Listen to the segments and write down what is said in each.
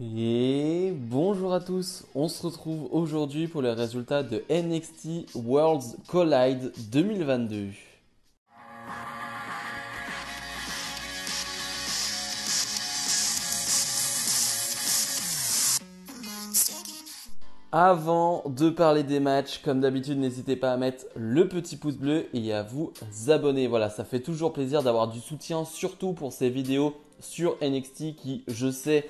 Et bonjour à tous, on se retrouve aujourd'hui pour les résultats de NXT Worlds Collide 2022. Avant de parler des matchs, comme d'habitude, n'hésitez pas à mettre le petit pouce bleu et à vous abonner. Voilà, ça fait toujours plaisir d'avoir du soutien, surtout pour ces vidéos sur NXT qui, je sais,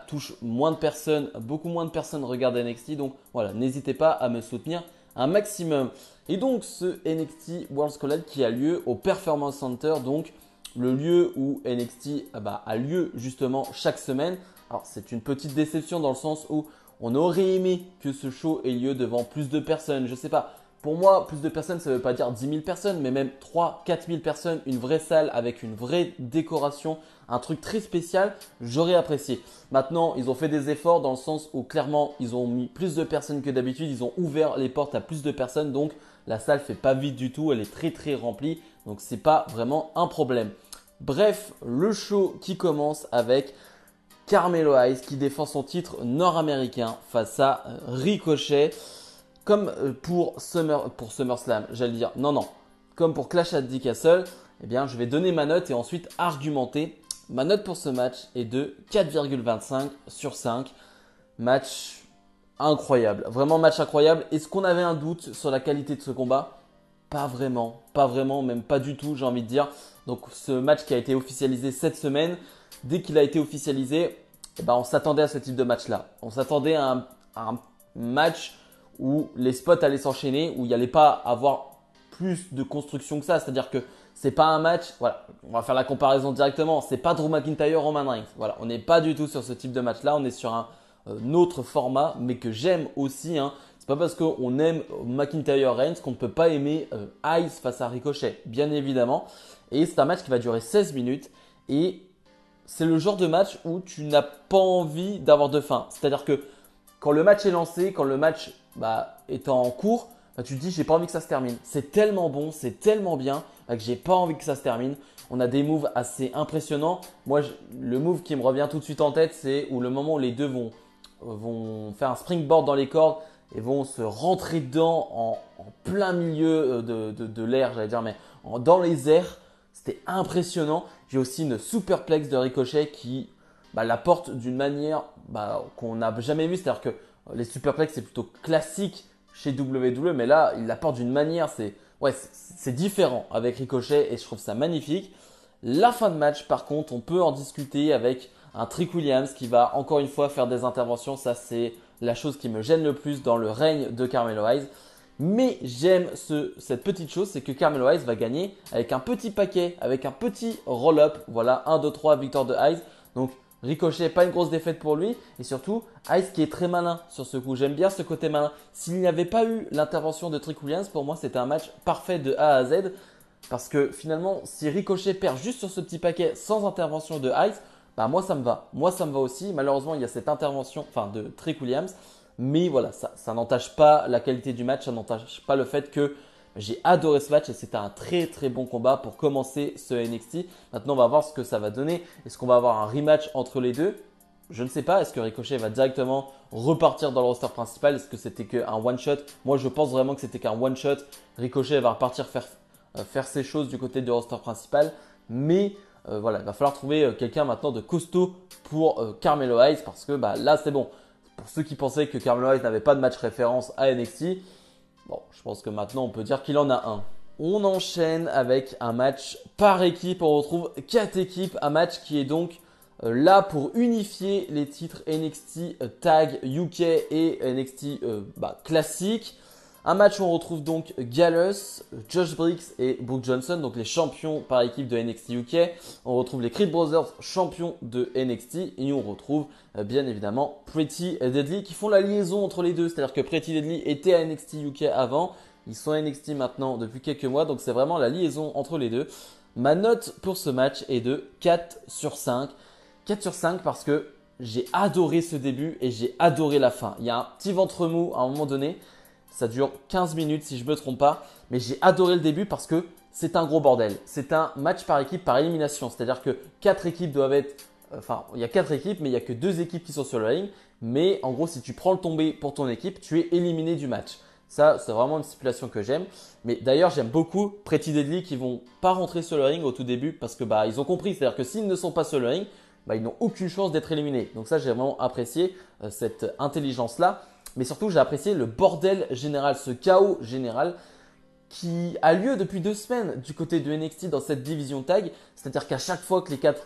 touchent moins de personnes, beaucoup moins de personnes regardent NXT. Donc voilà, n'hésitez pas à me soutenir un maximum. Et donc ce NXT Worlds Collide qui a lieu au Performance Center, donc le lieu où NXT a lieu justement chaque semaine. Alors c'est une petite déception dans le sens où on aurait aimé que ce show ait lieu devant plus de personnes. Je sais pas. Pour moi, plus de personnes, ça ne veut pas dire 10 000 personnes, mais même 3 4 000 personnes, une vraie salle avec une vraie décoration, un truc très spécial, j'aurais apprécié. Maintenant, ils ont fait des efforts dans le sens où clairement, ils ont mis plus de personnes que d'habitude, ils ont ouvert les portes à plus de personnes, donc la salle fait pas vide du tout, elle est très très remplie, donc c'est pas vraiment un problème. Bref, le show qui commence avec Carmelo Hayes qui défend son titre nord-américain face à Ricochet. Comme pour SummerSlam, j'allais dire non, non. Comme pour Clash at the Castle, eh bien, je vais donner ma note et ensuite argumenter. Ma note pour ce match est de 4,25 sur 5. Match incroyable. Vraiment match incroyable. Est-ce qu'on avait un doute sur la qualité de ce combat? Pas vraiment. Pas vraiment, même pas du tout, j'ai envie de dire. Donc ce match qui a été officialisé cette semaine, dès qu'il a été officialisé, on s'attendait à ce type de match-là. On s'attendait à un match où les spots allaient s'enchaîner, où il n'y allait pas avoir plus de construction que ça. C'est-à-dire que c'est pas un match, voilà, on va faire la comparaison directement, c'est pas Drew McIntyre Roman Reigns. Voilà, on n'est pas du tout sur ce type de match-là, on est sur un autre format, mais que j'aime aussi. Hein. C'est pas parce qu'on aime McIntyre Reigns qu'on ne peut pas aimer Ice face à Ricochet, bien évidemment. Et c'est un match qui va durer 16 minutes et c'est le genre de match où tu n'as pas envie d'avoir de fin. C'est-à-dire que quand le match est lancé, quand le match est en cours, tu te dis j'ai pas envie que ça se termine. C'est tellement bon, c'est tellement bien que j'ai pas envie que ça se termine. On a des moves assez impressionnants. Moi, le move qui me revient tout de suite en tête, c'est où le moment où les deux vont faire un springboard dans les cordes et vont se rentrer dedans en plein milieu de l'air, j'allais dire, mais dans les airs. C'était impressionnant. J'ai aussi une superplex de Ricochet qui la porte d'une manière qu'on n'a jamais vue. C'est-à-dire que les superplex, c'est plutôt classique chez WWE, mais là, il la porte d'une manière, c'est différent avec Ricochet et je trouve ça magnifique. La fin de match, par contre, on peut en discuter avec un Trick Williams qui va encore une fois faire des interventions. Ça, c'est la chose qui me gêne le plus dans le règne de Carmelo Hayes. Mais j'aime cette petite chose, c'est que Carmelo Hayes va gagner avec un petit paquet, avec un petit roll-up. Voilà, 1, 2, 3, victoire de Hayes. Donc Ricochet, pas une grosse défaite pour lui. Et surtout, Hayes qui est très malin sur ce coup. J'aime bien ce côté malin. S'il n'y avait pas eu l'intervention de Trick Williams, pour moi, c'était un match parfait de A à Z. Parce que finalement, si Ricochet perd juste sur ce petit paquet sans intervention de Hayes, moi ça me va. Moi ça me va aussi. Malheureusement, il y a cette intervention de Trick Williams. Mais voilà, ça n'entache pas la qualité du match, ça n'entache pas le fait que j'ai adoré ce match et c'était un très très bon combat pour commencer ce NXT. Maintenant, on va voir ce que ça va donner. Est-ce qu'on va avoir un rematch entre les deux? Je ne sais pas. Est-ce que Ricochet va directement repartir dans le roster principal? Est-ce que c'était qu'un one-shot? Moi, je pense vraiment que c'était qu'un one-shot. Ricochet va repartir faire ses choses du côté du roster principal. Mais voilà, il va falloir trouver quelqu'un maintenant de costaud pour Carmelo Hayes parce que là, c'est bon. Pour ceux qui pensaient que Carmelo Hayes n'avait pas de match référence à NXT, bon, je pense que maintenant on peut dire qu'il en a un. On enchaîne avec un match par équipe. On retrouve 4 équipes. Un match qui est donc là pour unifier les titres NXT Tag UK et NXT classique. Un match où on retrouve donc Gallus, Josh Briggs et Brooke Johnson, donc les champions par équipe de NXT UK. On retrouve les Creed Brothers, champions de NXT. Et on retrouve bien évidemment Pretty Deadly qui font la liaison entre les deux. C'est-à-dire que Pretty Deadly était à NXT UK avant. Ils sont à NXT maintenant depuis quelques mois. Donc c'est vraiment la liaison entre les deux. Ma note pour ce match est de 4 sur 5. 4 sur 5 parce que j'ai adoré ce début et j'ai adoré la fin. Il y a un petit ventre mou à un moment donné. Ça dure 15 minutes si je ne me trompe pas. Mais j'ai adoré le début parce que c'est un gros bordel. C'est un match par équipe par élimination. C'est-à-dire que 4 équipes doivent être enfin, il y a 4 équipes, mais il n'y a que 2 équipes qui sont sur le ring. Mais en gros, si tu prends le tombé pour ton équipe, tu es éliminé du match. Ça, c'est vraiment une stipulation que j'aime. Mais d'ailleurs, j'aime beaucoup Pretty Deadly qui vont pas rentrer sur le ring au tout début parce que ils ont compris. C'est-à-dire que s'ils ne sont pas sur le ring, ils n'ont aucune chance d'être éliminés. Donc ça, j'ai vraiment apprécié cette intelligence-là. Mais surtout, j'ai apprécié le bordel général, ce chaos général qui a lieu depuis 2 semaines du côté de NXT dans cette division tag. C'est-à-dire qu'à chaque fois que les 4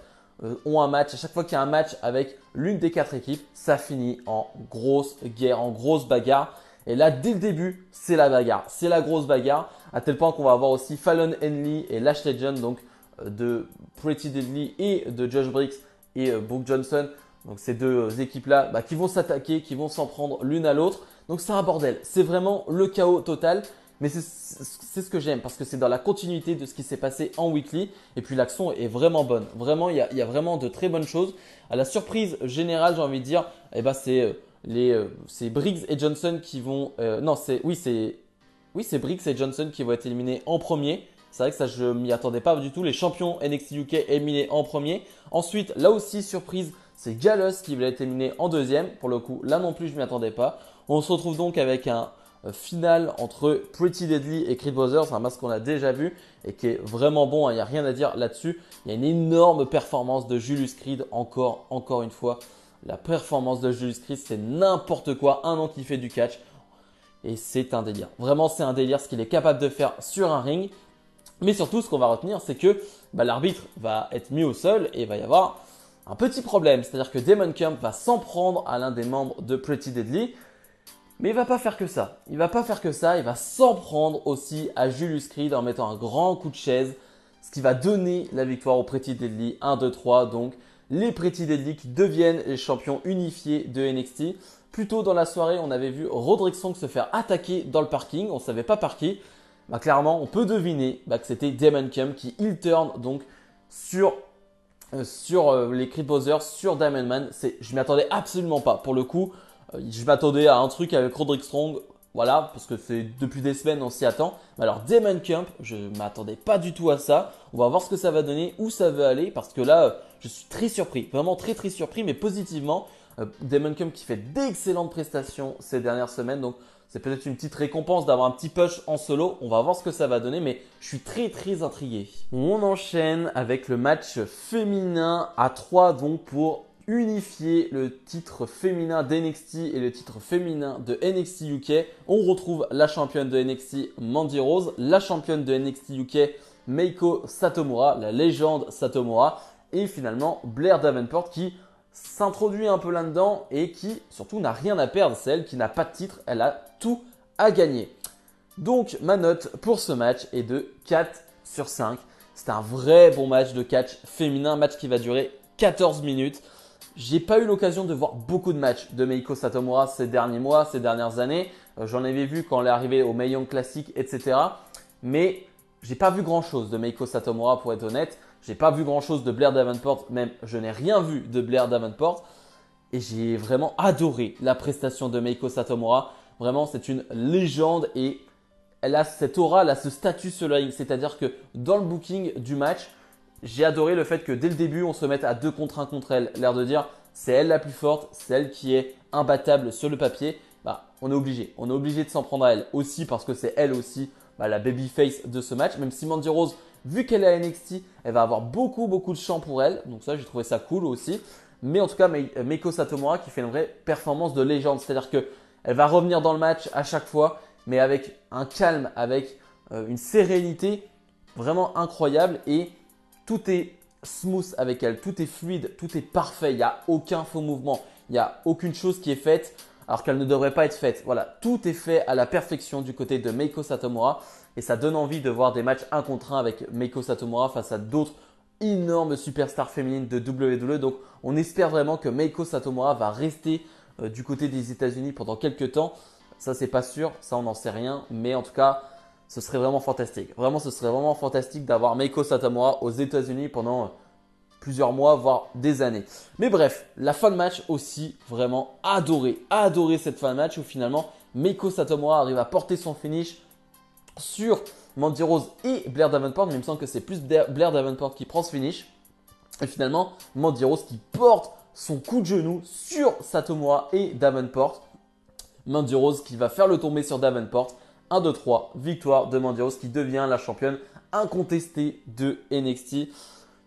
ont un match, à chaque fois qu'il y a un match avec l'une des 4 équipes, ça finit en grosse guerre, en grosse bagarre. Et là, dès le début, c'est la bagarre, c'est la grosse bagarre, à tel point qu'on va avoir aussi Fallon Henley et Lash Legend, donc de Pretty Deadly et de Josh Briggs et Brooke Johnson. Donc ces 2 équipes-là qui vont s'attaquer, qui vont s'en prendre l'une à l'autre. Donc c'est un bordel, c'est vraiment le chaos total. Mais c'est ce que j'aime parce que c'est dans la continuité de ce qui s'est passé en weekly. Et puis l'action est vraiment bonne. Vraiment, il y a vraiment de très bonnes choses. À la surprise générale, j'ai envie de dire, c'est Briggs et Johnson qui vont… c'est Briggs et Johnson qui vont être éliminés en premier. C'est vrai que ça, je m'y attendais pas du tout. Les champions NXT UK éliminés en premier. Ensuite, là aussi, surprise, c'est Gallus qui va être éliminé en deuxième. Pour le coup, là non plus, je m'y attendais pas. On se retrouve donc avec un finale entre Pretty Deadly et Creed Brothers, un match qu'on a déjà vu et qui est vraiment bon, il n'y a rien à dire là-dessus. Il y a une énorme performance de Julius Creed, encore une fois. La performance de Julius Creed, c'est n'importe quoi, un an qu'il fait du catch et c'est un délire. Vraiment, c'est un délire ce qu'il est capable de faire sur un ring. Mais surtout, ce qu'on va retenir, c'est que l'arbitre va être mis au sol et il va y avoir un petit problème. C'est-à-dire que Damon Camp va s'en prendre à l'un des membres de Pretty Deadly. Mais il va pas faire que ça. Il va s'en prendre aussi à Julius Creed en mettant un grand coup de chaise, ce qui va donner la victoire aux Pretty Deadly 1, 2, 3. Donc les Pretty Deadly qui deviennent les champions unifiés de NXT. Plus tôt dans la soirée, on avait vu Roderick Strong se faire attaquer dans le parking. On ne savait pas par qui. Clairement, on peut deviner que c'était Damon Camp qui heel turn donc sur les Creed Brothers, sur Diamond Man. Je m'y attendais absolument pas. Pour le coup, je m'attendais à un truc avec Roderick Strong, voilà, parce que c'est depuis des semaines on s'y attend. Mais alors Damon Camp, je ne m'attendais pas du tout à ça. On va voir ce que ça va donner, où ça veut aller, parce que là, je suis très surpris, vraiment très très surpris, mais positivement. Damon Camp qui fait d'excellentes prestations ces dernières semaines, donc c'est peut-être une petite récompense d'avoir un petit push en solo. On va voir ce que ça va donner, mais je suis très très intrigué. On enchaîne avec le match féminin à 3 donc pour unifier le titre féminin d'NXT et le titre féminin de NXT UK. On retrouve la championne de NXT Mandy Rose, la championne de NXT UK Meiko Satomura, la légende Satomura, et finalement Blair Davenport qui s'introduit un peu là-dedans et qui surtout n'a rien à perdre. C'est elle qui n'a pas de titre, elle a tout à gagner. Donc ma note pour ce match est de 4 sur 5. C'est un vrai bon match de catch féminin, un match qui va durer 14 minutes. J'ai pas eu l'occasion de voir beaucoup de matchs de Meiko Satomura ces derniers mois, ces dernières années. J'en avais vu quand elle est arrivée au Mae Young Classic, etc. Mais j'ai pas vu grand chose de Meiko Satomura pour être honnête. J'ai pas vu grand chose de Blair Davenport, même je n'ai rien vu de Blair Davenport. Et j'ai vraiment adoré la prestation de Meiko Satomura. Vraiment, c'est une légende et elle a cette aura, elle a ce statut sur le ring. C'est-à-dire que dans le booking du match, j'ai adoré le fait que dès le début, on se mette à 2 contre 1 contre elle. L'air de dire, c'est elle la plus forte, c'est elle qui est imbattable sur le papier. On est obligé. On est obligé de s'en prendre à elle aussi parce que c'est elle aussi la babyface de ce match. Même si Mandy Rose, vu qu'elle est à NXT, elle va avoir beaucoup de champ pour elle. Donc ça, j'ai trouvé ça cool aussi. Mais en tout cas, Meiko Satomura qui fait une vraie performance de légende. C'est-à-dire qu'elle va revenir dans le match à chaque fois, mais avec un calme, avec une sérénité vraiment incroyable. Et tout est smooth avec elle, tout est fluide, tout est parfait. Il n'y a aucun faux mouvement, il n'y a aucune chose qui est faite alors qu'elle ne devrait pas être faite. Voilà, tout est fait à la perfection du côté de Meiko Satomura et ça donne envie de voir des matchs 1 contre 1 avec Meiko Satomura face à d'autres énormes superstars féminines de WWE. Donc on espère vraiment que Meiko Satomura va rester du côté des États-Unis pendant quelques temps. Ça, c'est pas sûr, ça on n'en sait rien, mais en tout cas, ce serait vraiment fantastique. Vraiment, ce serait vraiment fantastique d'avoir Meiko Satomura aux États-Unis pendant plusieurs mois, voire des années. Mais bref, la fin de match aussi, vraiment adoré cette fin de match où finalement Meiko Satomura arrive à porter son finish sur Mandy Rose et Blair Davenport. Mais il me semble que c'est plus Blair Davenport qui prend ce finish. Et finalement, Mandy Rose qui porte son coup de genou sur Satomura et Davenport. Mandy Rose qui va faire le tomber sur Davenport. 1, 2, 3, victoire de Mandy Rose qui devient la championne incontestée de NXT.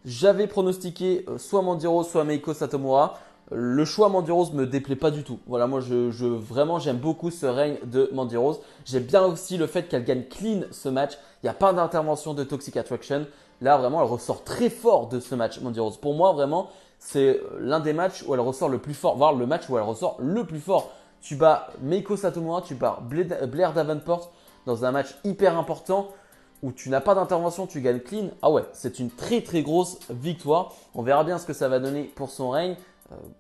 J'avais pronostiqué soit Mandy Rose, soit Meiko Satomura. Le choix Mandy Rose me déplaît pas du tout. Voilà, moi vraiment j'aime beaucoup ce règne de Mandy Rose. J'aime bien aussi le fait qu'elle gagne clean ce match. Il n'y a pas d'intervention de Toxic Attraction. Là vraiment elle ressort très fort de ce match Mandy Rose. Pour moi vraiment c'est l'un des matchs où elle ressort le plus fort, voire le match où elle ressort le plus fort. Tu bats Meiko Satomura, tu bats Blair Davenport dans un match hyper important où tu n'as pas d'intervention, tu gagnes clean. Ah ouais, c'est une très très grosse victoire. On verra bien ce que ça va donner pour son règne.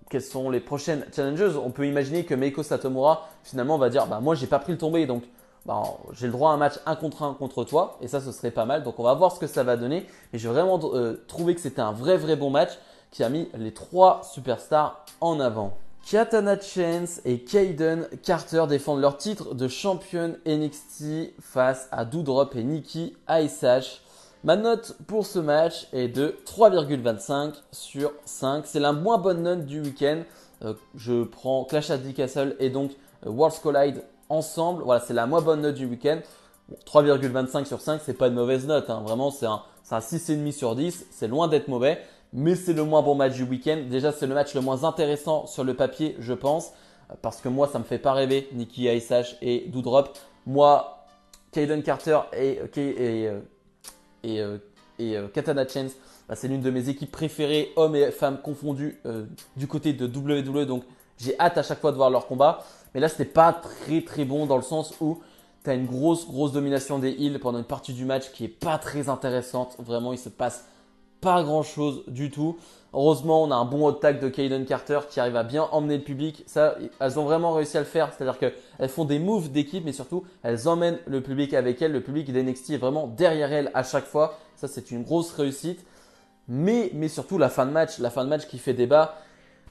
Quelles sont les prochaines challenges? On peut imaginer que Meiko Satomura finalement va dire bah moi j'ai pas pris le tombé donc j'ai le droit à un match 1 contre 1 contre toi et ça ce serait pas mal. Donc on va voir ce que ça va donner. Mais j'ai vraiment trouvé que c'était un vrai bon match qui a mis les 3 superstars en avant. Katana Chance et Kayden Carter défendent leur titre de championne NXT face à Doudrop et Nikki ASH. Ma note pour ce match est de 3,25 sur 5. C'est la moins bonne note du week-end. Je prends Clash at the Castle et donc Worlds Collide ensemble. Voilà, c'est la moins bonne note du week-end. Bon, 3,25 sur 5, c'est pas une mauvaise note. Hein. Vraiment, c'est un 6,5 sur 10. C'est loin d'être mauvais. Mais c'est le moins bon match du week-end. Déjà, c'est le match le moins intéressant sur le papier, je pense. Parce que moi, ça me fait pas rêver. Nikki ASH et Doudrop. Moi, Kayden Carter et Katana Chance, c'est l'une de mes équipes préférées, hommes et femmes confondus, du côté de WWE. Donc, j'ai hâte à chaque fois de voir leur combat. Mais là, c'était pas très bon dans le sens où tu as une grosse domination des heels pendant une partie du match qui est pas très intéressante. Vraiment, il se passe pas grand chose du tout. Heureusement, on a un bon hot tag de Kayden Carter qui arrive à bien emmener le public. Ça, elles ont vraiment réussi à le faire. C'est-à-dire qu'elles font des moves d'équipe, mais surtout, elles emmènent le public avec elles. Le public d'NXT est vraiment derrière elles à chaque fois. Ça, c'est une grosse réussite. Mais surtout, la fin de match qui fait débat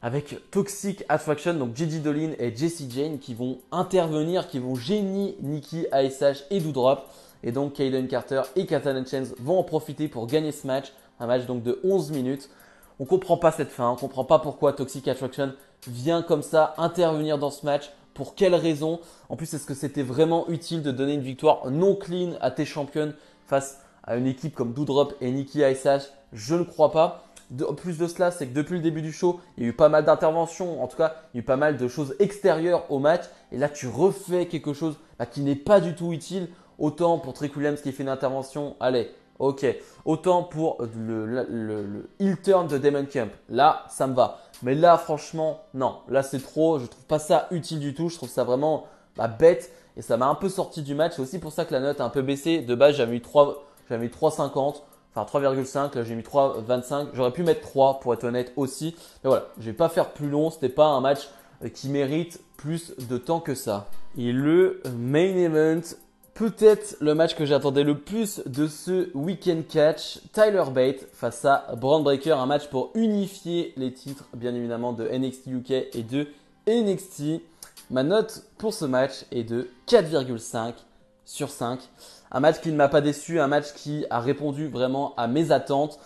avec Toxic Attraction, donc Gigi Dolin et Jessie Jane qui vont intervenir, qui vont gêner Nikki ASH et Doudrop. Et donc, Kayden Carter et Katana Chance vont en profiter pour gagner ce match. Un match donc de 11 minutes. On ne comprend pas cette fin, on ne comprend pas pourquoi Toxic Attraction vient comme ça intervenir dans ce match. Pour quelles raisons? En plus, est-ce que c'était vraiment utile de donner une victoire non clean à tes championnes face à une équipe comme Doudrop et Nikki ASH? Je ne crois pas. En plus de cela, c'est que depuis le début du show, il y a eu pas mal d'interventions. En tout cas, il y a eu pas mal de choses extérieures au match. Et là, tu refais quelque chose qui n'est pas du tout utile. Autant pour Trick Williams qui fait une intervention, allez, ok. Autant pour le heel turn de Damon Camp. Là, ça me va. Mais là, franchement, non. Là, c'est trop. Je trouve pas ça utile du tout. Je trouve ça vraiment bête. Et ça m'a un peu sorti du match. C'est aussi pour ça que la note a un peu baissé. De base, j'avais mis 3,50. Enfin, 3,5. Là, j'ai mis 3,25. J'aurais pu mettre 3 pour être honnête aussi. Mais voilà, je vais pas faire plus long. C'était pas un match qui mérite plus de temps que ça. Et le main event, peut-être le match que j'attendais le plus de ce week-end catch, Tyler Bate face à Bron Breakker, un match pour unifier les titres bien évidemment de NXT UK et de NXT. Ma note pour ce match est de 4,5 sur 5. Un match qui ne m'a pas déçu, un match qui a répondu vraiment à mes attentes.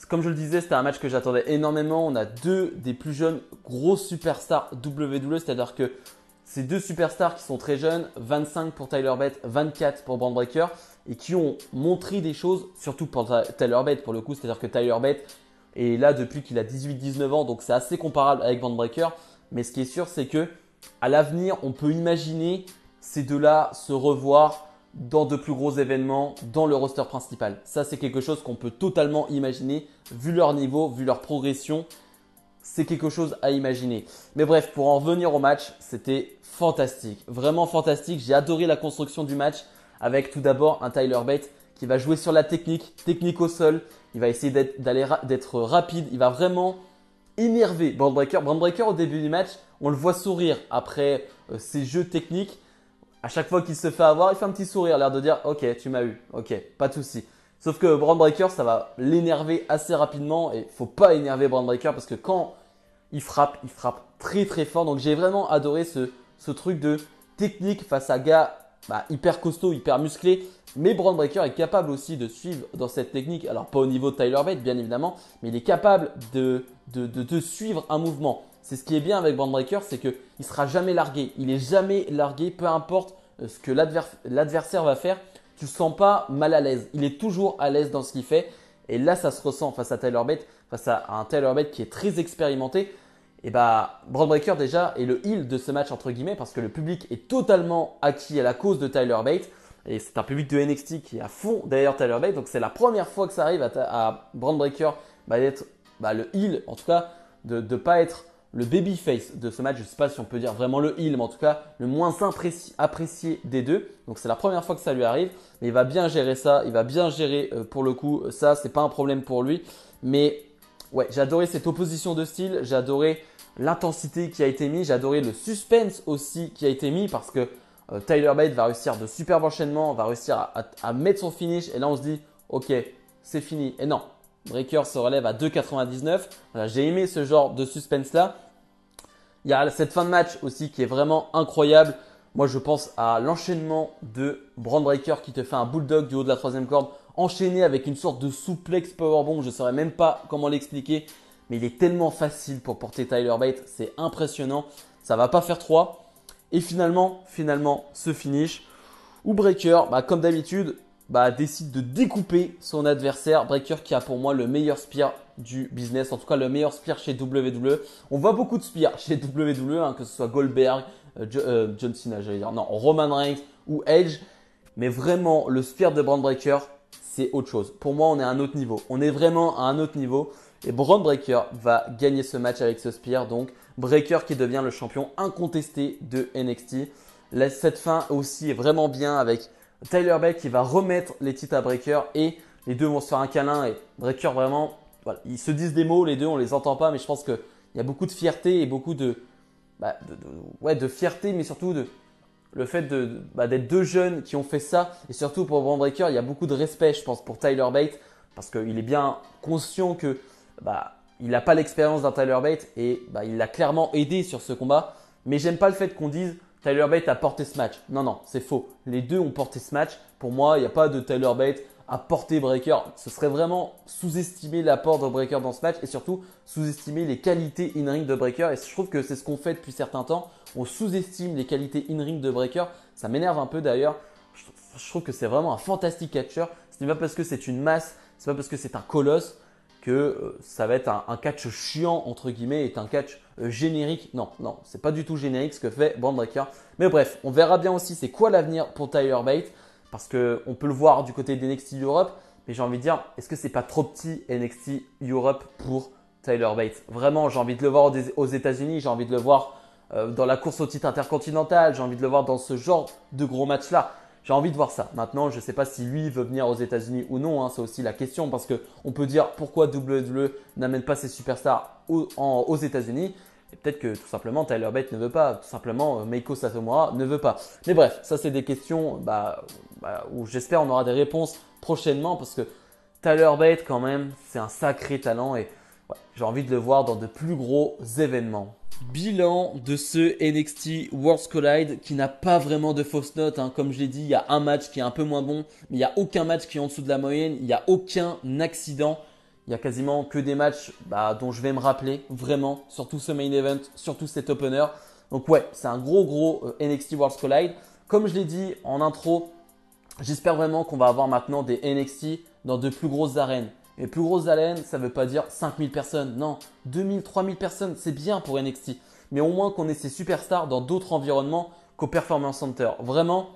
Comme je le disais, c'était un match que j'attendais énormément. On a deux des plus jeunes grosses superstars WWE, c'est-à-dire que ces deux superstars qui sont très jeunes, 25 pour Tyler Bate, 24 pour Bron Breakker, et qui ont montré des choses, surtout pour Tyler Bate pour le coup, c'est-à-dire que Tyler Bate est là depuis qu'il a 18-19 ans, donc c'est assez comparable avec Bron Breakker. Mais ce qui est sûr, c'est que à l'avenir, on peut imaginer ces deux-là se revoir dans de plus gros événements, dans le roster principal. Ça, c'est quelque chose qu'on peut totalement imaginer, vu leur niveau, vu leur progression. C'est quelque chose à imaginer. Mais bref, pour en revenir au match, c'était fantastique. Vraiment fantastique. J'ai adoré la construction du match avec tout d'abord un Tyler Bate qui va jouer sur la technique au sol. Il va essayer d'être rapide. Il va vraiment énerver Bron Breakker. Bron Breakker, au début du match, on le voit sourire après ses jeux techniques. À chaque fois qu'il se fait avoir, il fait un petit sourire, l'air de dire « Ok, tu m'as eu. Ok, pas de souci. » Sauf que Bron Breakker, ça va l'énerver assez rapidement et il ne faut pas énerver Bron Breakker parce que quand il frappe très fort. Donc j'ai vraiment adoré ce truc de technique face à gars hyper costaud, hyper musclé, Mais Braun Breaker est capable aussi de suivre dans cette technique, alors pas au niveau de Tyler Bate bien évidemment, mais il est capable de suivre un mouvement. C'est ce qui est bien avec Braun Breaker, c'est qu'il ne sera jamais largué. Il n'est jamais largué, peu importe ce que l'adversaire va faire, tu ne le sens pas mal à l'aise. Il est toujours à l'aise dans ce qu'il fait. Et là, ça se ressent face à Tyler Bate, face à un Tyler Bate qui est très expérimenté. Et bah, Braun Breaker déjà est le heel de ce match entre guillemets parce que le public est totalement acquis à la cause de Tyler Bate. Et c'est un public de NXT qui est à fond derrière Tyler Bate. Donc c'est la première fois que ça arrive à Braun Breaker d'être le heel, en tout cas de ne pas être le babyface de ce match. Je ne sais pas si on peut dire vraiment le heel, mais en tout cas le moins apprécié des deux. Donc c'est la première fois que ça lui arrive. Mais il va bien gérer ça. Il va bien gérer pour le coup. Ça, c'est pas un problème pour lui. Mais ouais, j'ai adoré cette opposition de style. J'ai adoré l'intensité qui a été mise. J'ai adoré le suspense aussi qui a été mis parce que Tyler Bate va réussir de superbes enchaînements, va réussir à mettre son finish. Et là, on se dit, ok, c'est fini. Et non, Breaker se relève à 2,99. Voilà, j'ai aimé ce genre de suspense-là. Il y a cette fin de match aussi qui est vraiment incroyable. Moi, je pense à l'enchaînement de Braun Breaker qui te fait un bulldog du haut de la troisième corde, enchaîné avec une sorte de souplex powerbomb. Je ne saurais même pas comment l'expliquer, mais il est tellement facile pour porter Tyler Bate. C'est impressionnant. Ça ne va pas faire 3. Et finalement, ce finish où Breaker, comme d'habitude, décide de découper son adversaire. Breaker qui a pour moi le meilleur spear du business, en tout cas le meilleur spear chez WWE. On voit beaucoup de spears chez WWE, que ce soit Goldberg, John Cena, j'allais dire, non, Roman Reigns ou Edge. Mais vraiment, le spear de Braun Breaker, c'est autre chose. Pour moi, on est à un autre niveau. On est vraiment à un autre niveau. Et Braun Breaker va gagner ce match avec ce spear. Donc, Breaker qui devient le champion incontesté de NXT. Cette fin aussi est vraiment bien avec Tyler Bate qui va remettre les titres à Breaker. Et les deux vont se faire un câlin. Et Breaker vraiment, voilà, ils se disent des mots, les deux, on ne les entend pas. Mais je pense qu'il y a beaucoup de fierté et beaucoup de fierté, mais surtout le fait d'être deux jeunes qui ont fait ça. Et surtout pour Braun Breaker, il y a beaucoup de respect, je pense, pour Tyler Bate. Parce qu'il est bien conscient que il n'a pas l'expérience d'un Tyler Bate et il l'a clairement aidé sur ce combat. Mais j'aime pas le fait qu'on dise Tyler Bate a porté ce match. Non, non, c'est faux. Les deux ont porté ce match. Pour moi, il n'y a pas de Tyler Bate à porter Breaker. Ce serait vraiment sous-estimer l'apport de Breaker dans ce match et surtout sous-estimer les qualités in-ring de Breaker. Et je trouve que c'est ce qu'on fait depuis certains temps. On sous-estime les qualités in-ring de Breaker. Ça m'énerve un peu d'ailleurs. Je trouve que c'est vraiment un fantastique catcher. Ce n'est pas parce que c'est une masse, c'est pas parce que c'est un colosse que ça va être un catch chiant entre guillemets et un catch générique. Non, non, c'est pas du tout générique ce que fait Braun Breaker. Mais bref, on verra bien aussi c'est quoi l'avenir pour Tyler Bate parce qu'on peut le voir du côté d'NXT Europe. Mais j'ai envie de dire, est-ce que c'est pas trop petit NXT Europe pour Tyler Bate? Vraiment, j'ai envie de le voir aux États-Unis, j'ai envie de le voir dans la course au titre intercontinental, j'ai envie de le voir dans ce genre de gros match-là. J'ai envie de voir ça. Maintenant, je ne sais pas si lui veut venir aux États-Unis ou non. C'est aussi la question parce qu'on peut dire pourquoi WWE n'amène pas ses superstars aux États-Unis. Et peut-être que tout simplement Tyler Bate ne veut pas. Tout simplement Meiko Satomura ne veut pas. Mais bref, ça c'est des questions où j'espère on aura des réponses prochainement parce que Tyler Bate quand même c'est un sacré talent et j'ai envie de le voir dans de plus gros événements. Bilan de ce NXT Worlds Collide qui n'a pas vraiment de fausses notes. Comme je l'ai dit, il y a un match qui est un peu moins bon, mais il n'y a aucun match qui est en dessous de la moyenne. Il n'y a aucun accident. Il y a quasiment que des matchs dont je vais me rappeler vraiment, surtout ce main event, surtout cet opener. Donc ouais, c'est un gros NXT Worlds Collide. Comme je l'ai dit en intro, j'espère vraiment qu'on va avoir maintenant des NXT dans de plus grosses arènes. Et plus grosses arènes, ça ne veut pas dire 5000 personnes. Non, 2000, 3000 personnes, c'est bien pour NXT. Mais au moins qu'on ait ces superstars dans d'autres environnements qu'au Performance Center. Vraiment,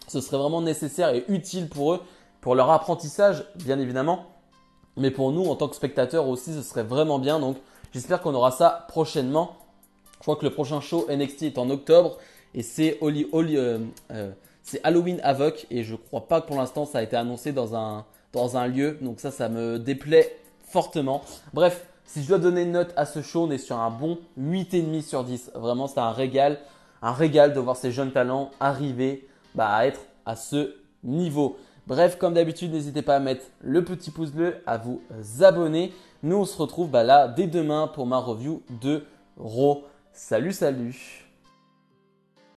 ce serait vraiment nécessaire et utile pour eux, pour leur apprentissage, bien évidemment. Mais pour nous, en tant que spectateurs aussi, ce serait vraiment bien. Donc, j'espère qu'on aura ça prochainement. Je crois que le prochain show NXT est en octobre. Et c'est Halloween Havoc. Et je ne crois pas que pour l'instant, ça a été annoncé dans un lieu. Donc ça me déplaît fortement. Bref, si je dois donner une note à ce show, on est sur un bon 8,5 sur 10. Vraiment, c'est un régal. Un régal de voir ces jeunes talents arriver à être à ce niveau. Bref, comme d'habitude, n'hésitez pas à mettre le petit pouce bleu, à vous abonner. Nous, on se retrouve là dès demain pour ma review de Raw. Salut, salut!